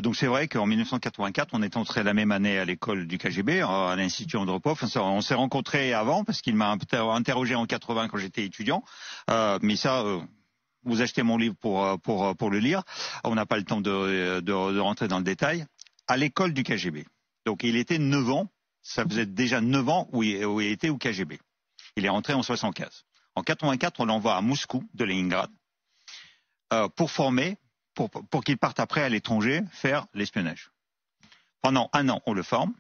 Donc c'est vrai qu'en 1984, on est entré la même année à l'école du KGB, à l'Institut Andropov. On s'est rencontrés avant parce qu'il m'a interrogé en 80 quand j'étais étudiant. Mais ça, vous achetez mon livre pour le lire. On n'a pas le temps de rentrer dans le détail. À l'école du KGB. Donc il était 9 ans. Ça faisait déjà 9 ans où il était au KGB. Il est rentré en 75. En 84, on l'envoie à Moscou de Leningrad pour former. Pour qu'il parte après à l'étranger faire l'espionnage. Pendant 1 an, on le forme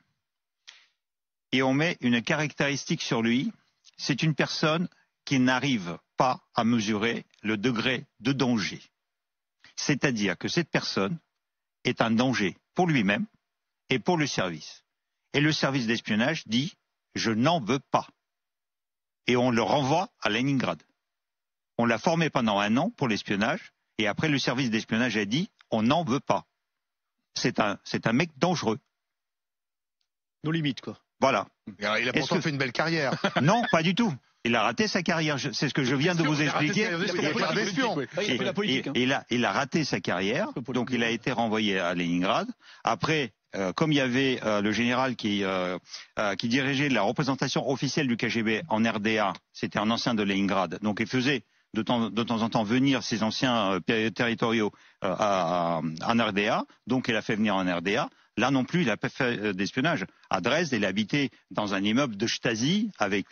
et on met une caractéristique sur lui. C'est une personne qui n'arrive pas à mesurer le degré de danger. C'est-à-dire que cette personne est un danger pour lui-même et pour le service. Et le service d'espionnage dit « je n'en veux pas ». Et on le renvoie à Leningrad. On l'a formé pendant 1 an pour l'espionnage. Et après, le service d'espionnage a dit « on n'en veut pas ». C'est un mec dangereux. Nos limites, quoi. Voilà. Alors, il a pourtant fait une belle carrière. Non, pas du tout. Il a raté sa carrière. C'est ce que je viens de vous expliquer. Il a raté sa carrière. Donc, il a été renvoyé à Leningrad. Après, comme il y avait le général qui dirigeait la représentation officielle du KGB en RDA, c'était un ancien de Leningrad. Donc, il faisait de temps en temps venir ses anciens territoriaux en RDA, donc il a fait venir en RDA. Là non plus, il n'a pas fait d'espionnage. À Dresde, il habitait dans un immeuble de Stasi, avec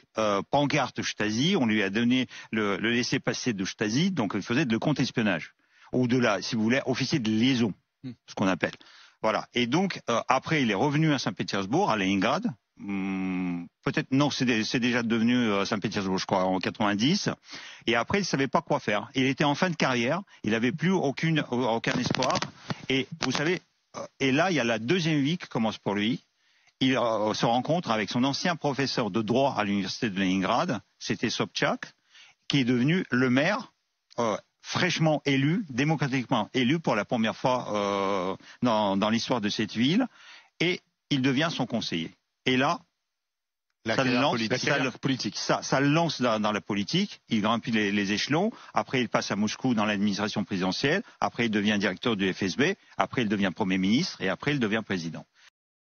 pancarte Stasi, on lui a donné le laissez-passer de Stasi, donc il faisait de contre-espionnage. Ou de là, si vous voulez, officier de liaison, ce qu'on appelle. Voilà. Et donc, après, il est revenu à Saint-Pétersbourg, à Leningrad. Peut-être non, c'est déjà devenu Saint-Pétersbourg, je crois, en 90. Et après, il savait pas quoi faire. Il était en fin de carrière, il avait plus aucun espoir. Et vous savez, et là, il y a la deuxième vie qui commence pour lui. Il se rencontre avec son ancien professeur de droit à l'université de Leningrad, c'était Sobchak, qui est devenu le maire fraîchement élu, démocratiquement élu pour la première fois dans l'histoire de cette ville. Et il devient son conseiller. Et là, ça le lance dans la politique, il grimpit les échelons, après il passe à Moscou dans l'administration présidentielle, après il devient directeur du FSB, après il devient Premier ministre et après il devient président.